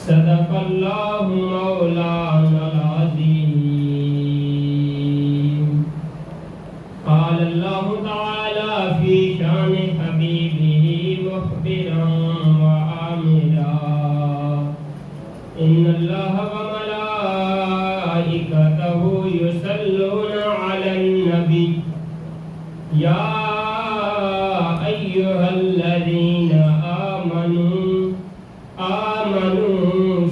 صدق اللہ مولانا العظیم. قال اللہ تعالی فی شان حبیبہ مخبرا وآمرا ان اللہ وملائکتہ یصلون علی النبی یا ایہا الذین آمنوا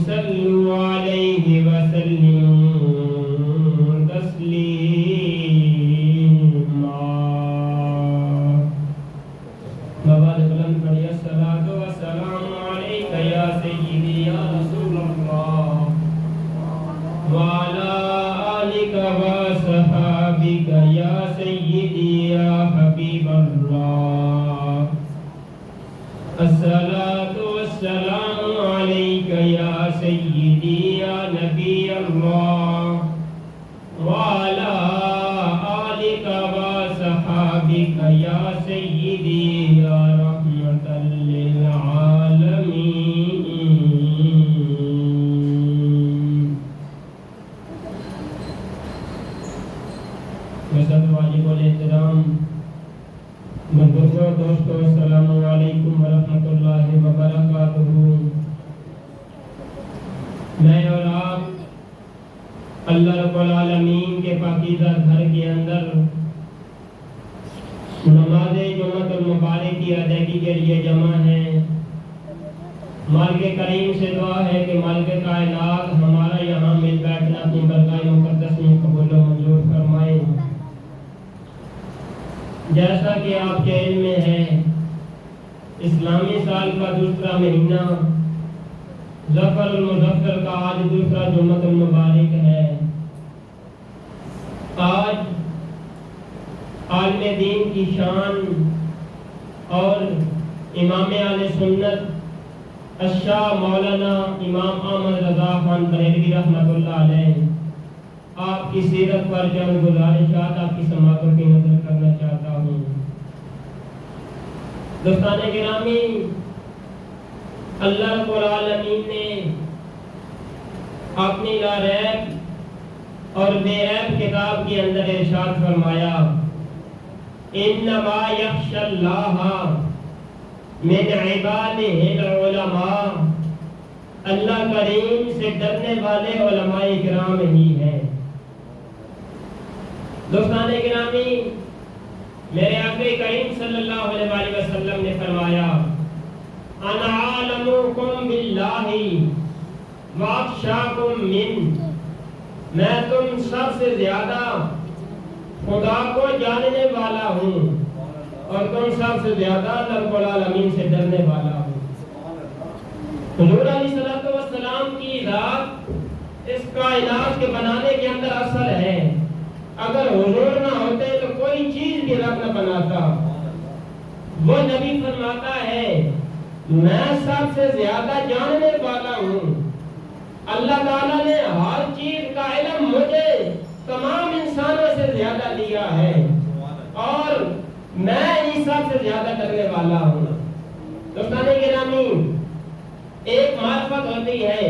صلوا علیہ وسلموا تسلیما. بابا قلم پڑھیے الصلاۃ والسلام علیک یا سیدی یا رسول اللہ وعلی آلک وصحابک یا سیدی یا حبیب اللہ. الصلاۃ والسلام علیک یا سیدی یا نبی اللہ وعلی آلک وصحابک یا سیدی یا رحمۃ للعالمین. سب واجب الاحترام بزرگوں دوستوں السلام علیکم ورحمۃ اللہ وبرکاتہ. میں اور آپ اللہ رب العالمین کے پاکیزہ گھر کے اندر نماز جمعۃ المبارک کی ادائیگی کے لیے جمع ہیں. مالک کریم سے دعا ہے کہ مالک کائنات ہمارا یہاں مل بیٹھنا اپنی برکات مقدس میں قبول و منظور فرمائے. جیسا کہ آپ کے علم میں ہے اسلامی سال کا دوسرا مہینہ ظفر المظفر کا آج دوسرا جمعۃ المبارک ہے. آج عالم دین کی شان اور امام اہل سنت الشاہ مولانا امام احمد رضا خان بریلوی رحمۃ اللہ علیہ آپ کی سیرت پر چند گزارشات آپ کی سماعتوں کی نظر کرنا چاہتا ہوں. دوستان گرامی، اللہ رب العالمین نے اپنی لا ریب اور بے عیب کتاب کے اندر ارشاد فرمایا انما یخشی اللہ من عبادہ العلماء. اللہ کریم سے ڈرنے والے علماء کرام ہی ہیں. دوستان گرامی، میرے آقا کریم صلی اللہ علیہ وآلہ وسلم نے فرمایا انا عالمکم باللہ واخشاکم من. میں تم سب سے زیادہ خدا کو جاننے والا ہوں اور تم سب سے زیادہ رب العالمین سے ڈرنے والا ہوں. حضور علیہ السلام کی ذات اس کائنات کے بنانے کے اندر اثر ہے. اگر حضور نہ ہوتے تو کوئی چیز بھی رب نہ بناتا. وہ نبی فرماتا ہے میں سب سے زیادہ جاننے والا ہوں. اللہ تعالیٰ نے ہر چیز کا علم مجھے تمام انسانوں سے زیادہ دیا ہے اور میں ہی سب سے زیادہ ڈرنے والا ہوں. دوستان گرامی، ایک معرفت ہوتی ہے،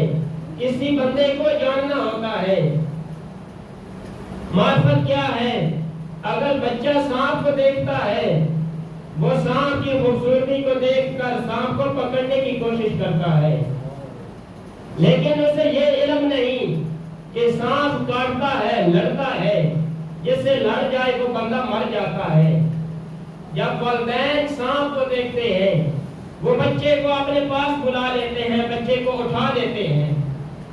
کسی بندے کو جاننا ہوتا ہے. معرفت کیا ہے؟ اگر بچہ سانپ کو دیکھتا ہے وہ سانپ کی خوبصورتی کو دیکھ کر سانپ کو پکڑنے کی کوشش کرتا ہے، لیکن اسے یہ علم نہیں کہ سانپ کاٹتا ہے، لڑتا ہے، جس سے لڑ جائے وہ بندہ مر جاتا ہے. جب والدین سانپ کو دیکھتے ہیں وہ بچے کو اپنے پاس بلا لیتے ہیں، بچے کو اٹھا دیتے ہیں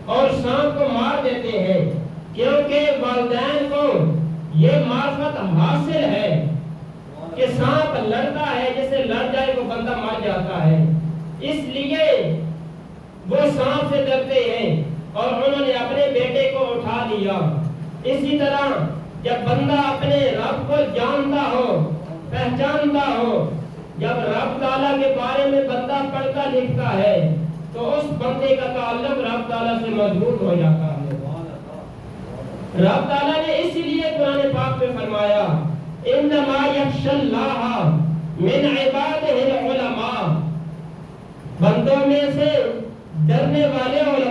اور سانپ کو مار دیتے ہیں، کیونکہ والدین کو یہ معرفت حاصل ہے کہ سانپ لڑتا ہے، جسے لڑ جائے وہ بندہ مر جاتا ہے. اس لیے وہ سانپ سے ڈرتے ہیں اور انہوں نے اپنے بیٹے کو اٹھا لیا. اسی طرح جب بندہ اپنے رب کو جانتا ہو، پہچانتا ہو، جب رب تعالیٰ کے بارے میں بندہ پڑھتا لکھتا ہے تو اس بندے کا تعلق رب تعالیٰ سے مضبوط ہو جاتا ہے. رب تعالیٰ نے اسی لیے قرآن پاک میں فرمایا انما یخشی اللہ من عبادہ العلماء. بندوں میں سے ڈرنے والے علماء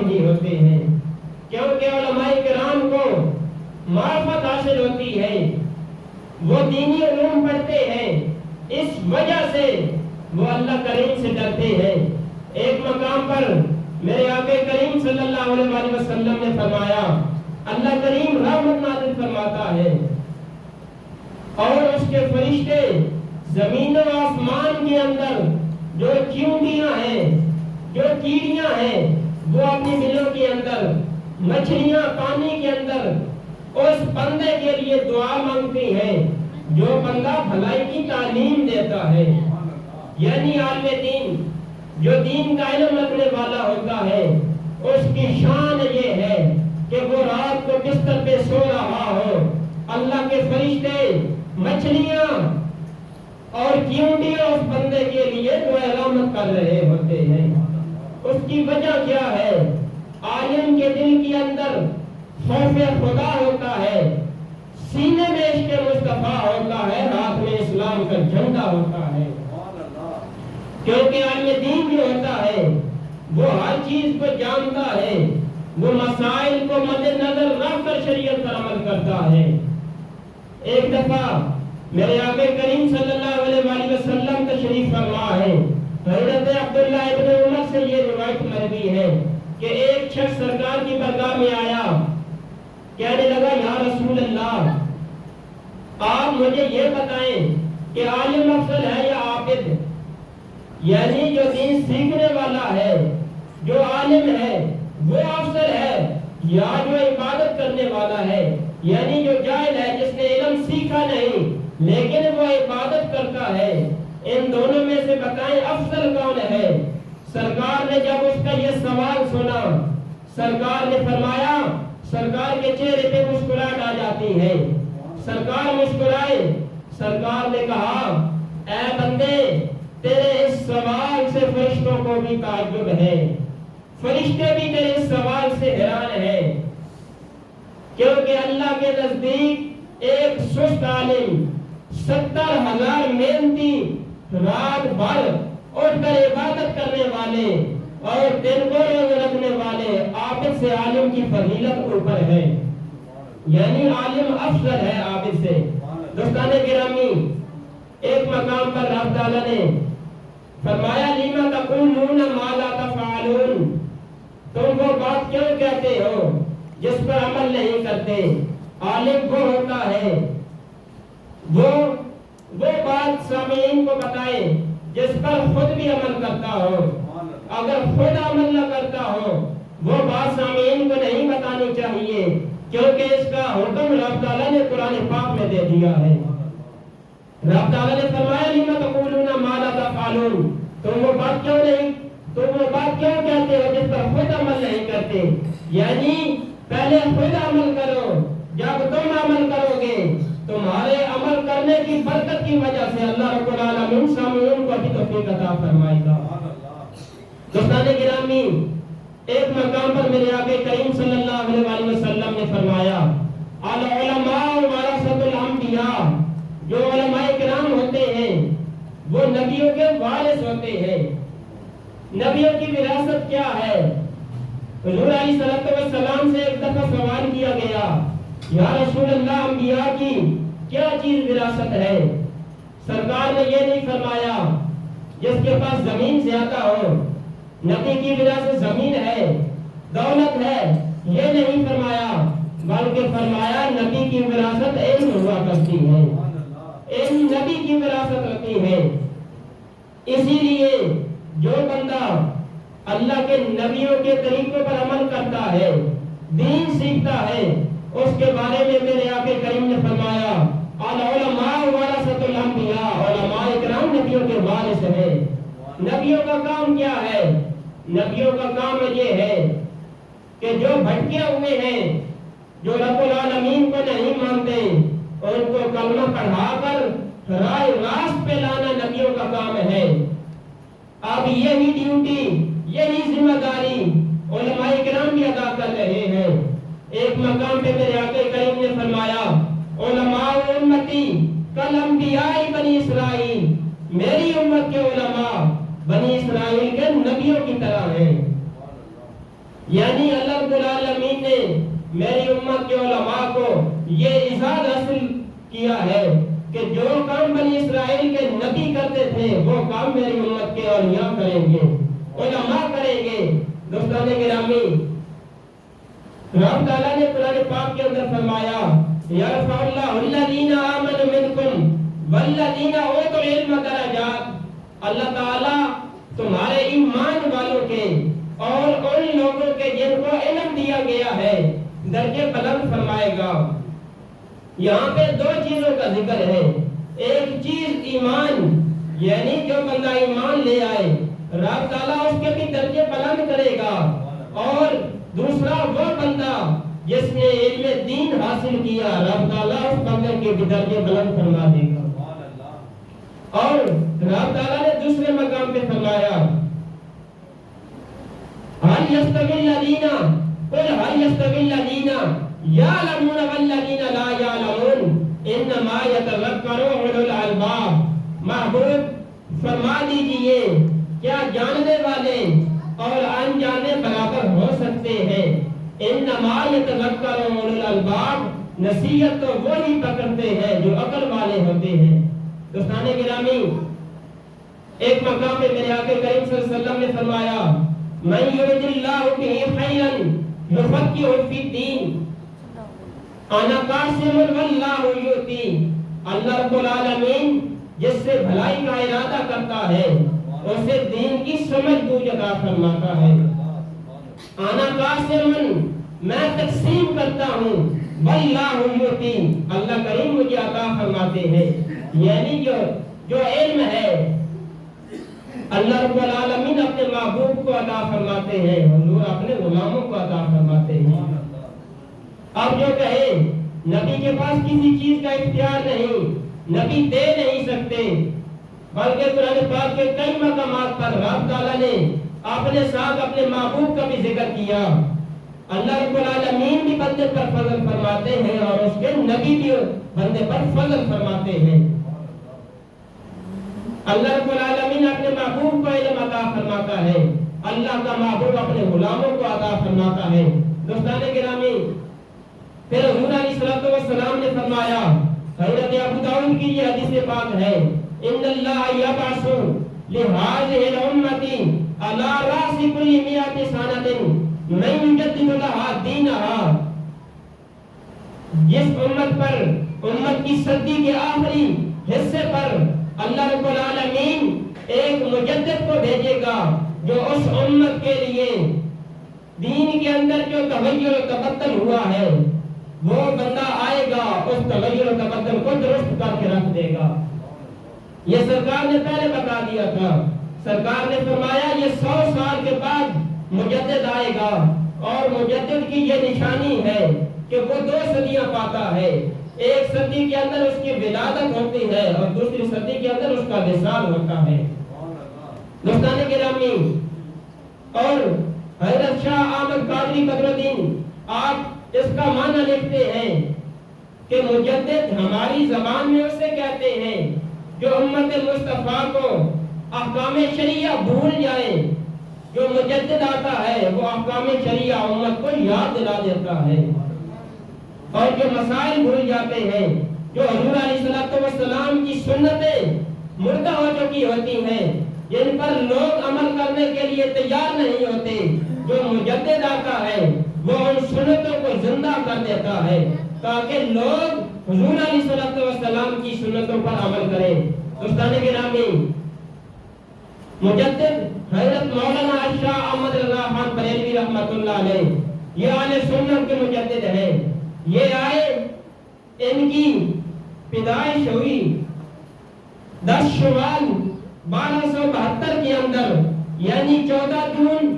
کرام ہی ہوتے ہیں، کیونکہ علماء کرام کو معرفت حاصل ہوتی ہے، وہ دینی علوم پڑھتے ہیں، اس وجہ سے وہ اللہ کریم سے ڈرتے ہیں۔ ایک مقام پر میرے آقا کریم صلی اللہ علیہ وسلم نے فرمایا، اللہ کریم رحمت نازل فرماتا ہے اور اس کے فرشتے زمین و آسمان کے اندر جو چیونٹیاں ہیں، جو کیڑیاں ہیں، وہ اپنی بلوں کے اندر، مچھلیاں پانی کے اندر اس بندے کے لیے دعا مانگتی ہیں جو بندہ بھلائی کی تعلیم دیتا ہے۔ یعنی عالم دین جو دین کا علم رکھنے والا ہوتا ہے، اس کی شان یہ ہے کہ وہ رات کو بستر پہ سو رہا ہو، اللہ کے فرشتے مچھلیاں اور چیونٹیاں اس بندے کے لیے دعا رحمت کر رہے ہوتے ہیں۔ اس کی وجہ کیا ہے؟ عالم کے دل کے اندر خوف خدا ہوتا ہے، سینے میں عشق مصطفیٰ ہوتا ہے، ہاتھ میں اسلام کا جھنڈا ہوتا ہے۔ کیونکہ عالم دین جو ہوتا ہے وہ ہر چیز کو جانتا ہے، وہ مسائل کو مد نظر رکھ کر شریعت پر عمل کرتا ہے۔ ایک دفعہ میرے آقا کریم صلی اللہ علیہ وسلم تشریف فرما ہے، حضرت عبداللہ ابن عمر سے یہ روایت مروی ہے کہ ایک شخص سرکار کی بارگاہ میں آیا، کہنے لگا یا رسول اللہ، آپ مجھے یہ بتائیں کہ عالم افضل ہے یا عابد؟ یعنی جو دین سیکھنے والا ہے، جو عالم ہے وہ افضل ہے یا جو عبادت کرنے والا ہے؟ یعنی جو جاہل ہے، جس نے علم سیکھا نہیں لیکن وہ عبادت کرتا ہے، ان دونوں میں سے بتائیں افضل کون ہے؟ سرکار نے جب اس کا یہ سوال سنا، سرکار نے فرمایا، سرکار کے چہرے پہ مسکراہٹ آ جاتی ہے، سرکار مسکرائے، سرکار نے کہا اے بندے، تیرے اس سوال سے فرشتوں کو بھی تعجب ہے، فرشتے بھی تیرے اس سوال سے حیران ہیں، کیونکہ اللہ کے نزدیک ایک سست عالم 70,000 محنتی رات بھر اٹھ کر عبادت کرنے والے اور دن کو روزہ رکھنے والے عابد سے عالم کی فضیلت اوپر ہے، یعنی عالم افضل ہے عابد سے۔ دوستان گرامی، ایک مقام پر رب تعالیٰ نے فرمایا لیما تقولون ما لا تفعلون، تم وہ بات کیوں کہتے ہو جس پر عمل نہیں کرتے؟ عالم وہ ہوتا ہے وہ بات سامعین کو بتائے جس پر خود بھی عمل کرتا ہو، اگر خود عمل نہ کرتا ہو وہ بات سامعین کو نہیں بتانی چاہیے، کیونکہ اس کا حکم رب تعالیٰ نے قرآن پاک میں دے دیا ہے۔ رب تعالیٰ نے فرمایا لیما تقولون ما لا تفعلون، تم وہ بات کیوں کہتے ہو جس پر خود عمل نہیں کرتے؟ یعنی پہلے خود عمل کرو، جب تم عمل کرو گے تمہارے عمل کرنے کی برکت کی وجہ سے اللہ رب العالمین سامعین کو بھی توفیق عطا فرمائے گا۔ دوستان گرامی، ایک مقام پر میرے آقا کریم صلی اللہ علیہ وسلم نے فرمایا العلماء ورثۃ الانبیاء، جو علماء کرام ہوتے ہیں وہ نبیوں کے وارث ہوتے ہیں۔ نبیوں کی وراثت کیا ہے؟ حضور علیہ السلام سے ایک دفعہ سوال کیا گیا، یا رسول اللہ، انبیاء کی کیا چیز وراثت ہے؟ سرکار نے یہ نہیں فرمایا جس کے پاس زمین زیادہ ہو، نبی کی وراثت زمین ہے، دولت ہے، یہ نہیں فرمایا، بلکہ فرمایا نبی کی وراثت علم ہوا کرتی ہے، علم نبی کی وراثت ہوتی ہے۔ اسی لیے جو بندہ اللہ کے نبیوں کے طریقوں پر عمل کرتا ہے، دین سیکھتا ہے، اس کے بارے میں میرے آقا کریم نے فرمایا العلماء ورثۃ الانبیاء، علماء کرام نبیوں کے وارث ہیں۔ نبیوں کا کام کیا ہے؟ نبیوں کا کام یہ ہے کہ جو بھٹکے ہوئے ہیں، جو رب العالمین کو نہیں مانتے، ان کو کلمہ پڑھا کر راہ راست پہ لانا نبیوں کا کام ہے۔ اب یہی ڈیوٹی، یہی ذمہ داری علماء کرام بھی ادا کر رہے ہیں۔ ایک مقام پہ میرے آقا کریم نے فرمایا علماء امتی کالانبیاء بنی اسرائیل، میری امت کے علماء بنی اسرائیل کے نبیوں کی طرح ہیں۔ یعنی اللہ رب العالمین نے میری امت کے علماء کو یہ اعزاز حاصل کیا ہے کہ جو کام بنی اسرائیل کے نبی کرتے تھے وہ کام میری امت کے اولیاء کریں گے، علماء کریں گے۔ دوستان گرامی، رب تعالیٰ نے قرآن پاک کے اندر فرمایا یرفع اللہ الذین آمنوا منکم والذین اوتوا العلم درجات، اللہ تعالیٰ تمہارے ایمان والوں کے اور ان لوگوں کے جن کو علم دیا گیا ہے درجے بلند فرمائے گا۔ یہاں پہ دو چیزوں کا ذکر ہے، ایک چیز ایمان، یعنی جو بندہ ایمان لے آئے رب تعالیٰ اس کے بھی درجے بلند کرے گا، اور دوسرا وہ بندہ جس نے علم دین حاصل کیا رب تعالیٰ اس بندے کے بھی درجے بلند فرما دے گا۔ اور رب تعالیٰ نے دوسرے مقام پہ فرمایا هل يستوي الذين قل هل يستوي الذين يعلمون والذين لا يعلمون انما يتذكر اولو الالباب۔ محبوب فرما دیجئے کیا جاننے والے اور انجانے برابر ہو سکتے ہیں؟ انما يتذكر اولو الالباب، نصیحت تو وہی پکڑتے ہیں جو عقل والے ہوتے ہیں۔ دوستان گرامی، ایک مقام پہ میرے آقا کریم صلی اللہ علیہ وسلم نے فرمایا من یرد اللہ بہ خیرا یفقہہ فی الدین، انا قاسم واللہ یؤتی، اللہ رب العالمین جس سے بھلائی کا ارادہ کرتا ہے اسے دین کی سمجھ بوجھ عطا فرماتا ہے۔ انا قاسم، میں تقسیم کرتا ہوں، واللہ یؤتی، اللہ کریم مجھے عطا فرماتے ہیں۔ یعنی جو علم ہے اللہ رب العالمین اپنے محبوب کو عطا فرماتے ہیں، حضور اپنے غلاموں کو عطا فرماتے ہیں۔ اب جو کہے نبی کے پاس کسی چیز کا اختیار نہیں، نبی دے نہیں سکتے، بلکہ قرآن پاک کے کئی مقامات پر رب تعالیٰ نے اپنے ساتھ اپنے محبوب کا بھی ذکر کیا۔ اللہ رب العالمین بھی بندے پر فضل فرماتے ہیں اور اس کے نبی بھی بندے پر فضل فرماتے ہیں۔ اللہ رب العالمین اپنے محبوب کو علم عطا فرماتا ہے، اللہ کا محبوب اپنے غلاموں کو عطا فرماتا ہے۔ دوستان گرامی، پھر حضور علیہ السلام نے فرمایا، حضرت ابو داؤد کی یہ حدیث پاک ہے، ان اللہ یبعث لہذه الامة علی راس کل 100 سنة من یجدد لها دینها، جس امت پر، امت کی صدی کے آخری حصے پر اللہ رب العالمین ایک مجدد کو بھیجے گا جو اس امت کے لیے دین کے اندر جو تغیر و تبدل ہوا ہے وہ بندہ آئے گا، اس تغیر و تبدل کو درست کر کے رکھ دے گا۔ یہ سرکار نے پہلے بتا دیا تھا، سرکار نے فرمایا یہ 100 سال کے بعد مجدد آئے گا، اور مجدد کی یہ نشانی ہے کہ وہ 2 صدیاں پاتا ہے، ایک صدی کے اندر اس کی ولادت ہوتی ہے اور دوسری صدی کے اندر اس کا وصال ہوتا ہے۔ دوستان گرامی، اور حضرت شاہ احمد قادری بدر الدین آپ اس کا معنی لکھتے ہیں کہ مجدد ہماری زبان میں اسے کہتے ہیں جو امت مصطفیٰ کو احکام شریعہ بھول جائے۔ جو مجدد آتا ہے وہ احکام شریعہ امت کو یاد دلا دیتا ہے، اور جو مسائل بھول جاتے ہیں، جو حضور علیہ السلام کی سنتیں مردہ ہو چکی ہوتی ہیں، جن پر لوگ عمل کرنے کے لیے تیار نہیں ہوتے، جو مجدد آتا ہے وہ ان سنتوں کو زندہ کر دیتا ہے تاکہ لوگ حضور علیہ السلام کی سنتوں پر عمل کریں۔ دوستان گرامی، مجدد حضرت مولانا شاہ احمد رضا خان بریلوی رحمۃ اللہ علیہ، یہ اہل سنت کے مجدد ہیں۔ یہ آئے، ان کی پیدائش ہوئی 10 شوال 1272 کے اندر، یعنی 14 جون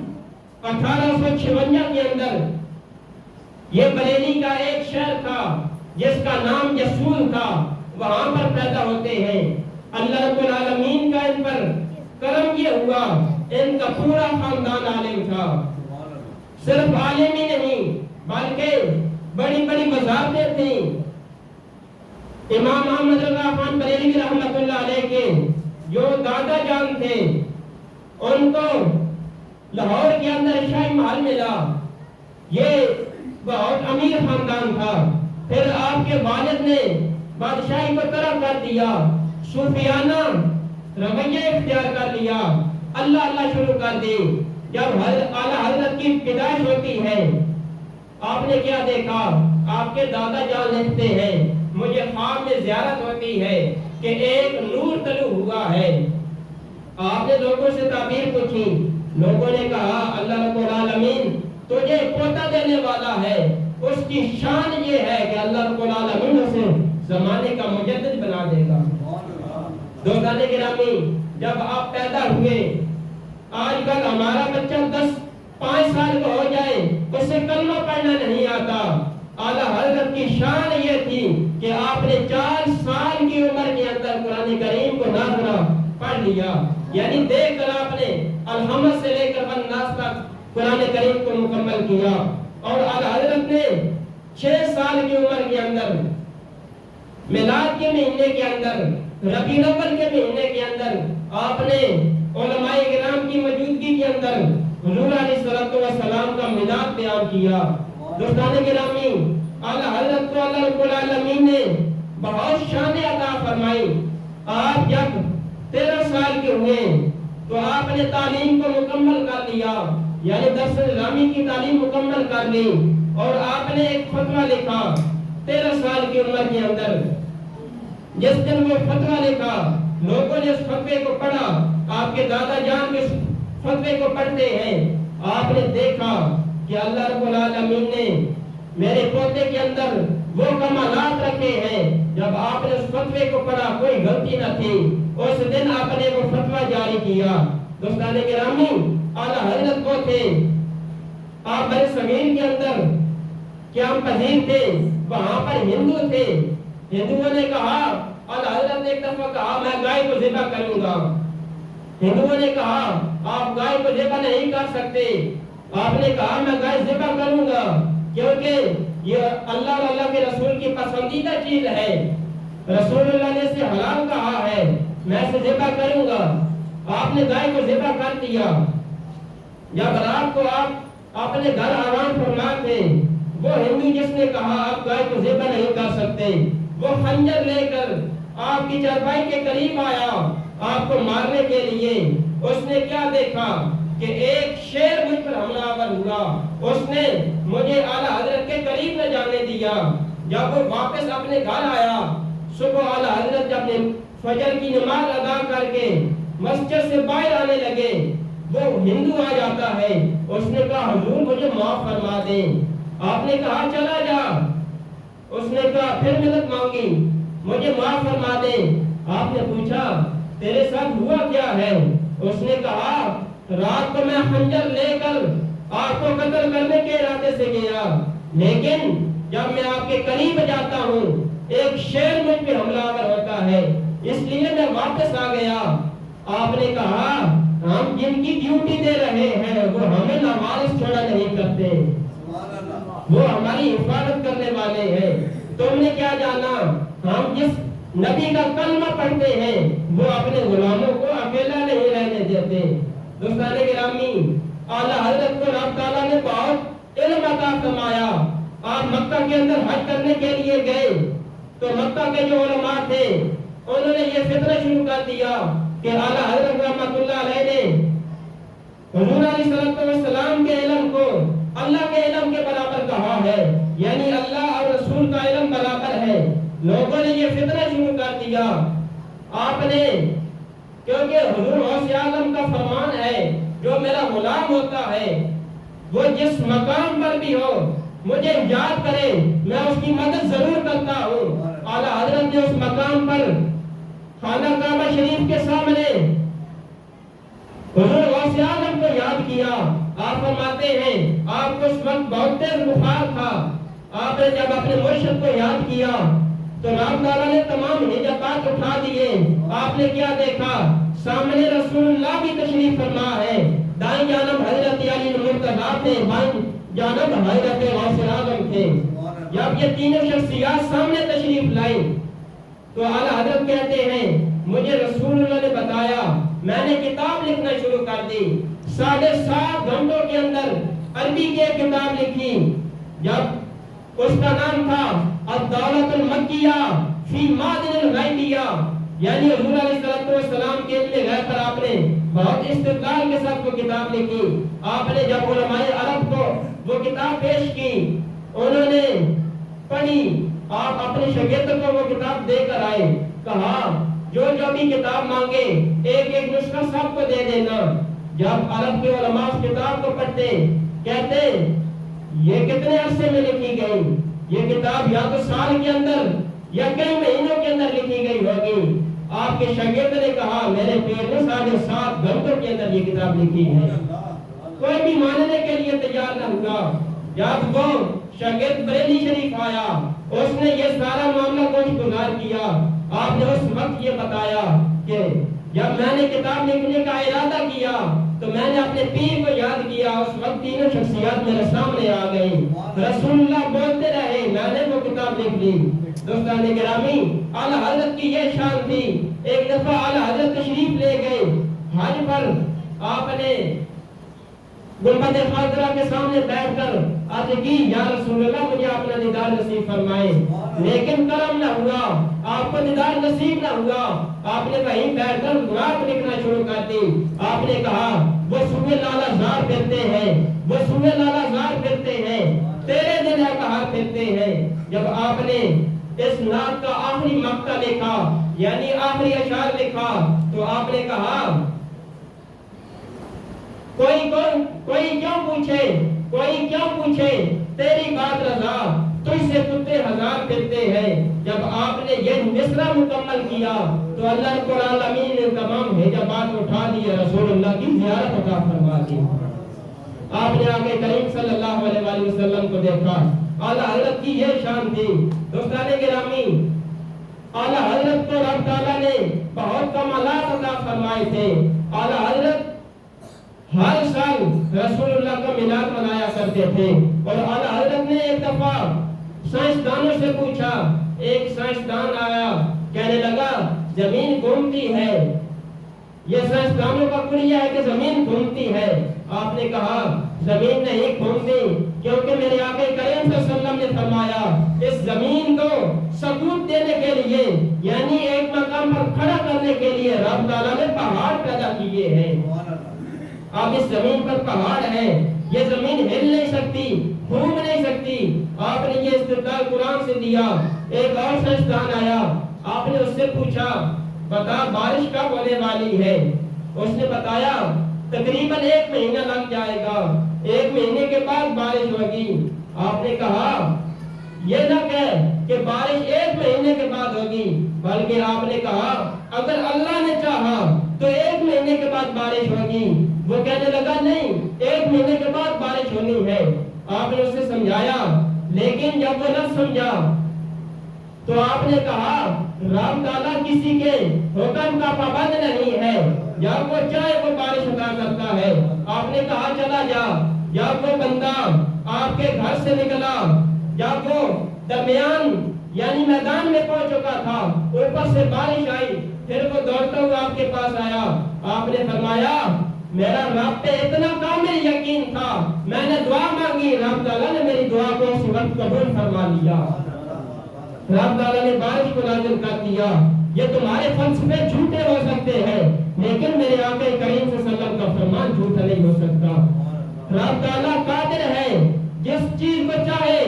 1856 کے اندر۔ یہ بریلی کا ایک شہر تھا جس کا نام یسول تھا، وہاں پر پیدا ہوتے ہیں۔ اللہ رب العالمین کا ان پر کرم یہ ہوا، ان کا پورا خاندان عالم تھا۔ صرف عالم ہی نہیں بلکہ بڑی بڑی وزارتیں تھیں۔ امام احمد رضا خان بریلوی رحمۃ اللہ علیہ کے جو دادا جان تھے، ان کو لاہور کے اندر شاہی محل محل ملا، یہ بہت امیر خاندان تھا۔ پھر آپ کے والد نے بادشاہی کو ترک کر دیا، صوفیانہ رویہ اختیار کر لیا، اللہ اللہ شروع کر دی۔ جب اعلیٰ حضرت کی پیدائش ہوتی ہے، آپ نے کیا دیکھا؟ آپ کے دادا جان لکھتے ہیں مجھے خواب میں زیارت ہوتی ہے کہ ایک نور طلوع ہوا ہے۔ آپ نے لوگوں سے تعبیر پوچھی، لوگوں نے کہا اللہ رب العالمین تجھے پوتا دینے والا ہے، اس کی شان یہ ہے کہ اللہ رب العالمین اسے زمانے کا مجدد بنا دے گا۔ دوستان گرامی، جب آپ پیدا ہوئے، آج کل ہمارا بچہ 5 سال کا ہو جائے اسے کلمہ پڑھنا نہیں آتا۔ اعلیٰ حضرت کی شان یہ تھی کہ آپ نے 4 سال کی عمر کے اندر قرآن کریم کو ناظرہ پڑھ لیا، یعنی دیکھ کر آپ نے الحمد سے لے کر والناس تک قرآن کریم کو مکمل کیا۔ اور اعلیٰ حضرت نے 6 سال کی عمر کے اندر میلاد کے مہینے کے اندر، ربیع الاول کے مہینے کے اندر آپ نے علماء کرام کی موجودگی کے اندر حضور علیہ السلام کا میلاد بیان کیا۔ دوستان گرامی، اعلیٰ حضرت کو اللہ رب العالمین نے بہت شان عطا فرمائی۔ آپ جب 13 سال کے ہوئے تو آپ نے تعلیم کو مکمل کر لیا، یعنی درس نظامی کی تعلیم مکمل کر لی، اور آپ نے ایک فتویٰ لکھا 13 سال کی عمر کے اندر۔ جس دن وہ فتویٰ لکھا، لوگوں نے اس فتوے کو پڑھا، آپ کے دادا جان کے فتوے کو پڑھتے ہیں، آپ نے دیکھا کہ اللہ رب العالمین نے میرے پوتے کے اندر وہ کمالات رکھے ہیں۔ جب آپ نے اس فتوے کو پڑھا کوئی غلطی نہ تھی، اس دن آپ نے وہ فتویٰ جاری کیا۔ دوستان گرامی، اعلیٰ حضرت کو تھے، آپ بر صغیر کے اندر قیام پذیر تھے، وہاں پر ہندو تھے۔ ہندوؤں نے کہا، اعلیٰ حضرت نے ایک دفعہ کہا میں گائے کو ذبح کروں گا۔ ہندوؤں نے کہا آپ گائے کو ذبح نہیں کر سکتے۔ آپ نے کہا میں گائے ذبح کروں گا، کیونکہ یہ اللہ اور اللہ کے رسول کی پسندیدہ چیز ہے، رسول اللہ نے اسے حلال کہا ہے، میں اسے ذبح کروں گا۔ آپ نے گائے کو ذبح کر دیا۔ جب رات کو آپ اپنے گھر آرام فرما تھے، وہ ہندو جس نے کہا آپ گائے کو ذبح نہیں کر سکتے، وہ خنجر لے کر آپ کی چارپائی کے قریب آیا آپ کو مارنے کے لیے۔ اس نے کیا دیکھا کہ ایک شیر مجھ پر حملہ آور ہوا، اس نے مجھے اعلیٰ حضرت کے قریب نہ جانے دیا۔ جب وہ واپس اپنے گھر آیا، صبح اعلیٰ حضرت جب فجر کی نماز ادا کر کے مسجد سے باہر آنے لگے، وہ ہندو آ جاتا ہے، اس نے کہا حضور مجھے معاف فرما دیں۔ آپ نے کہا چلا جا۔ اس نے کہا پھر مدد مانگی، مجھے معاف فرما دیں۔ آپ نے پوچھا تیرے ساتھ ہوا کیا ہے؟ اس نے کہا رات کو میں خنجر لے کر آپ کو قتل کرنے کے ارادے سے گیا، لیکن جب میں آپ کے قریب جاتا ہوں ایک شیر مجھ پہ حملہ آور ہوتا ہے، اس لیے میں واپس آ گیا۔ آپ نے کہا ہم جن کی ڈیوٹی دے رہے ہیں وہ ہمیں لوارث چھوڑا نہیں کرتے، وہ ہماری حفاظت کرنے والے ہیں۔ تم نے کیا جانا، ہم جس نبی کا کلمہ پڑھتے ہیں وہ اپنے غلاموں کو اکیلا نہیں رہنے دیتے۔ دوستان گرامی، اعلیٰ حضرت کو رب تعالیٰ نے بہت علم عطا فرمایا۔ آپ مکہ کے اندر حج کرنے کے لیے گئے تو مکہ کے جو علماء تھے انہوں نے یہ فتنہ شروع کر دیا کہ اعلیٰ حضرت رحمۃ اللہ علیہ نے حضور علیہ السلام کے علم کو اللہ کے علم کے برابر کہا ہے، یعنی اللہ اور رسول کا علم برابر ہے۔ لوگوں نے یہ فتنہ شروع کر دیا۔ آپ نے، کیونکہ حضور غوث اعظم کا فرمان ہے جو میرا غلام ہوتا ہے وہ جس مقام پر بھی ہو مجھے یاد کرے، میں اس کی مدد ضرور کرتا ہوں۔ اعلیٰ حضرت نے اس مقام پر خانہ کعبہ شریف کے سامنے حضور غوث اعظم کو یاد کیا۔ آپ فرماتے ہیں آپ کو اس وقت بہت تیز بخار تھا، آپ نے جب اپنے مرشد کو یاد کیا تو رب تعالیٰ نے تمام حجابات اٹھا دیے۔ آپ نے کیا دیکھا، سامنے رسول اللہ بھی تشریف فرما ہے، دائیں جانب حضرت علی المرتضیٰ تھے، بائیں جانب حضرت غوث اعظم تھے۔ جب یہ تینوں شخصیات سامنے تشریف لائی تو اعلیٰ حضرت کہتے ہیں مجھے رسول اللہ نے بتایا، میں نے کتاب لکھنا شروع کر دی۔ 7.5 گھنٹوں کے اندر عربی کی ایک کتاب لکھی، جب اس کا نام تھا الدولۃ المکیہ فی معدن الغیبیہ، یعنی حضور علیہ السلام کے علم غیب پر آپ نے بہت استدلال کے ساتھ وہ کتاب لکھی۔ آپ نے جب علماء عرب کو وہ کتاب پیش کی، انہوں نے پڑھی، آپ اپنے شاگردوں کو وہ کتاب دے کر آئے، کہا جو جو بھی کتاب مانگے ایک ایک نسخہ سب کو دے دینا۔ جب عرب کے علماء اس کتاب کو پڑھتے، کہتے یہ کتنے عرصے میں لکھی گئی، یہ کتاب یا تو سال کے اندر یا کئی مہینوں کے اندر لکھی گئی ہوگی۔ آپ کے شاگرد نے کہا میرے پیر نے 7.5 گھنٹوں کے اندر یہ کتاب لکھی ہے۔ کوئی بھی ماننے کے لیے تیار نہ ہوا۔ جب وہ شاگرد بریلی شریف آیا، اس نے یہ سارا معاملہ گوش گزار کیا۔ آپ نے اس وقت یہ بتایا کہ جب میں نے کتاب لکھنے کا ارادہ کیا تو میں نے اپنے پیر کو یاد کیا، اس وقت تینوں شخصیات میرے سامنے آ گئی، رسول اللہ بولتے رہے، میں نے وہ کتاب لکھ لی۔ دوستان گرامی، اعلیٰ حضرت کی یہ شان تھی۔ ایک دفعہ اعلیٰ حضرت تشریف لے گئے حج پر، آپ نے گنبد خضرا کے سامنے بیٹھ کر عرض کی یا رسول اللہ مجھے اپنا دیدار نصیب فرمائے، لیکن کرم نہ ہوا، آپ کو دیدار نصیب نہ ہوا۔ آپ نے وہیں بیٹھ کر رات لکھنا شروع کر دی۔ آپ نے کہا وہ سوئے لالا زار پھرتے ہیں، وہ سوئے لالا زار پھرتے ہیں، تیرے دل ہے کہاں پھرتے ہیں۔ جب آپ نے اس نعت کا آخری مقطع لکھا، یعنی آخری اشعار لکھا، تو آپ نے کہا کوئی کیوں پوچھے تیری بات رضا، تجھ سے کتے ہزار پھرتے ہیں۔ جب آپ نے یہ مصرع مکمل کیا تو اللہ رب العالمین نے تمام حجابات اٹھا دیے، رسول اللہ کی زیارت عطا فرما دی۔ آپ نے آگے کریم صلی اللہ علیہ وآلہ وسلم کو دیکھا۔ اعلیٰ حضرت کی یہ شان تھی۔ دوستان گرامی، اعلیٰ حضرت کو رب تعالیٰ نے بہت کمالات عطا فرمائے تھے۔ اعلیٰ حضرت ہر سال رسول اللہ کا میلاد منایا کرتے تھے، اور اعلیٰ حضرت نے ایک دفعہ سائنسدانوں سے پوچھا، ایک سائنسدان آیا کہنے لگا زمین گھومتی ہے، یہ سائنسدانوں کا کلیہ ہے کہ زمین گھومتی ہے۔ آپ نے کہا زمین نہیں گھومتی، کیونکہ میرے آقا کریم صلی اللہ علیہ وسلم نے فرمایا اس زمین کو ثبوت دینے کے لیے، یعنی ایک مقام پر کھڑا کرنے کے لیے رب تعالیٰ نے پہاڑ پیدا کیے ہیں۔ اب اس زمین پر پہاڑ ہے، یہ زمین ہل نہیں سکتی، گھوم نہیں سکتی۔ آپ نے یہ استدلال قرآن سے دیا۔ ایک اور سائنسدان آیا، آپ نے اس سے پوچھا بتا بارش کب ہونے والی ہے؟ اس نے بتایا تقریباً 1 مہینہ لگ جائے گا، 1 مہینے کے بعد بارش ہوگی۔ آپ نے کہا یہ نہ کہہ کہ بارش 1 مہینے کے بعد ہوگی، بلکہ آپ نے کہا اگر اللہ نے چاہا تو 1 مہینے کے بعد بارش ہوگی۔ وہ کہنے لگا نہیں، 1 مہینے کے بعد بارش ہونی ہے۔ آپ نے اسے سمجھایا، لیکن جب وہ نہ سمجھا تو آپ نے کہا رب تعالیٰ کسی کے حکم کا پابند نہیں ہے، جب وہ چاہے وہ بارش عطا کرتا ہے۔ آپ نے کہا چلا جا۔ جب وہ بندہ آپ کے گھر سے نکلا، جب وہ درمیان یعنی میدان میں پہنچ چکا تھا، اوپر سے بارش آئی، پھر وہ دوڑتا ہوا آپ کے پاس آیا۔ آپ نے فرمایا میرا رب پہ اتنا کامل یقین تھا، میں نے دعا مانگی، رب تعالیٰ نے میری دعا کو اسی وقت قبول فرما لیا۔ رب تعالیٰ نے بارش کو نازل کر دیا۔ یہ تمہارے فلسفے جھوٹے ہو سکتے ہیں، لیکن میرے آقا کریم صلی اللہ علیہ وسلم کا فرمان جھوٹا نہیں ہو سکتا۔ رب تعالیٰ قادر ہے، جس چیز کو چاہے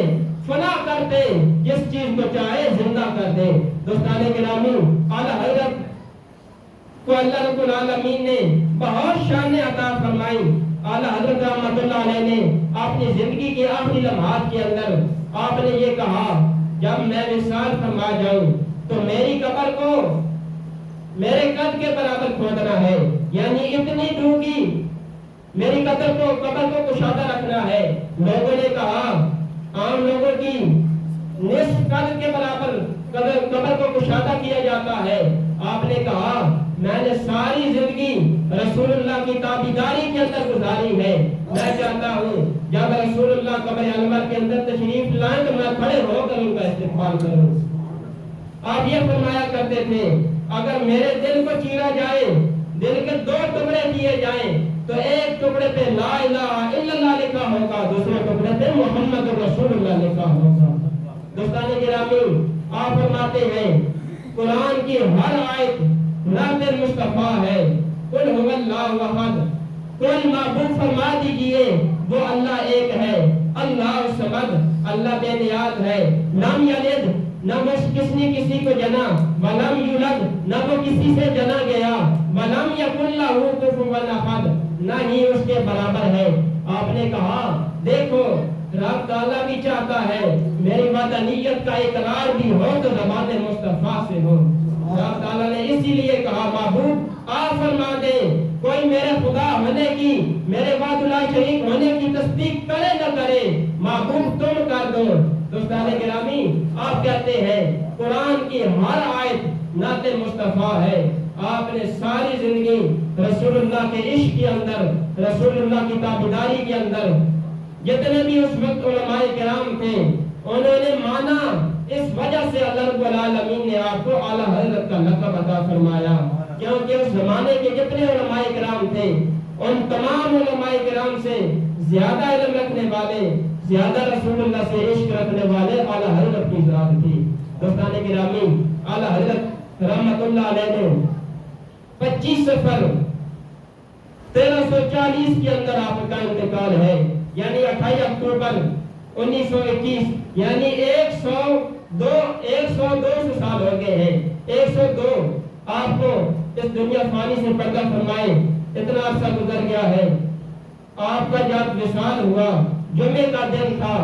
فنا کر دے، جس چیز کو چاہے زندہ کر دے۔ دوستان گرامی، اعلیٰ حضرت کو اللہ رب العالمین نے بہت شانیں عطا فرمائی۔ اعلیٰ حضرت رحمۃ اللہ علیہ نے اپنی زندگی کے آخری لمحات کے اندر آپ نے یہ کہا جب میں وصال فرما جاؤں تو میری قبر کو میرے قد کے برابر کھودنا ہے، یعنی اتنی ڈوگی میری قبر کو کشادہ رکھنا ہے۔ لوگوں نے کہا عام لوگوں کی نصف قد کے برابر قبر کو کشادہ کیا جاتا ہے۔ آپ نے کہا میں نے ساری زندگی رسول اللہ کی تابعداری کے اندر گزاری ہے، میں چاہتا ہوں جب رسول اللہ قبر انور کے اندر تشریف لائیں تو میں کھڑے ہو کر ان کا استقبال کروں۔ آپ یہ فرمایا کرتے تھے اگر میرے دل کو چیرا جائے، دل کے 2 ٹکڑے کیے جائیں تو ایک ٹکڑے پہ لا الہ الا اللہ لکھا ہوگا، دوسرے ٹکڑے پہ محمد رسول اللہ لکھا ہوگا۔ دوستان گرامی، آپ فرماتے ہیں قرآن کی ہر آیت نعت مصطفیٰ ہے۔ قل هو اللہ احد، کل معبود فرما دیجئے وہ اللہ ایک ہے، اللہ صمد، اللہ بے نیاز ہے، لم یلد، نہ وہ کسی کو جنا، ولم یولد، نہ وہ کسی سے جنا گیا، ولم یکن لہ کفوا احد، نہ ہی اس کے برابر ہے۔ آپ نے کہا دیکھو رب تعالیٰ بھی چاہتا ہے میری وحدانیت کا اقرار بھی ہو تو زبان مصطفیٰ سے ہو۔ رب تعالیٰ نے اسی لیے کہا محبوب آپ فرما دے کوئی میرے خدا ہونے کی، میرے وحدہ لا شریک ہونے کی تصدیق کرے نہ کرے، محبوب تم کر دو۔ دوستان گرامی، آپ کہتے ہیں قرآن کی ہر آیت نعت مصطفیٰ ہے۔ آپ نے ساری زندگی رسول اللہ کے عشق کے اندر، رسول اللہ کی تابعداری کے اندر، جتنے بھی اس وقت علماء کرام تھے انہوں نے مانا، اس وجہ سے اللہ رب العالمین نے آپ کو اعلیٰ حضرت کا لقب عطا فرمایا، کیونکہ اس زمانے کے جتنے علماء کرام تھے ان تمام علماء کرام سے زیادہ علم رکھنے والے، زیادہ رسول اللہ سے عشق رکھنے والے اعلیٰ حضرت کی ذات تھی۔ دوستان گرامی، اعلیٰ حضرت رحمت اللہ علیہ نے 25 صفر 1340 کے اندر آپ کا انتقال ہے، یعنی 28 اکتوبر 1921، یعنی 102 سال ہو گئے ہیں۔ 102 آپ کو اس دنیا فانی سے پردہ فرمائے، اتنا عرصہ گزر گیا ہے۔ آپ کا جب وصال ہوا جمعے کا دن تھا،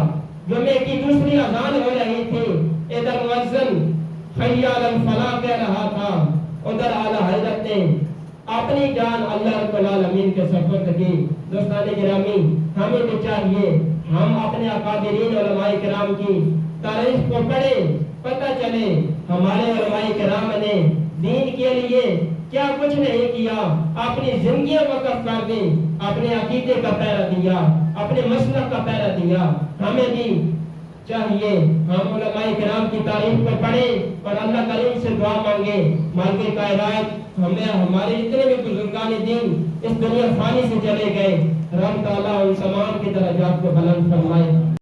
جمعے کی دوسری اذان ہو رہی تھی، ادھر مؤذن حی علی الفلاح کہہ رہا تھا، ادھر اعلیٰ حضرت نے اپنی جان اللہ رب العالمین کے سپرد کی۔ دوستان گرامی، ہمیں بھی چاہیے ہم اپنے اکابرین علماء کرام کی تاریخ کو پڑھیں، پتہ چلے ہمارے علماء کرام نے دین کے لیے کیا کچھ نہیں کیا، اپنی زندگیاں وقف کر دی، اپنے عقیدے کا پہرا دیا، اپنے مسلک کا پہرا دیا۔ ہمیں بھی چاہیے ہم علماء کرام کی تاریخ کو پڑھیں اور اللہ کریم سے دعا مانگے، مالک کائنات ہمیں ہمارے جتنے بھی بزرگان دین اس دنیا فانی سے چلے گئے، رب تعالیٰ ان تمام کی درجات کو بلند فرمائے۔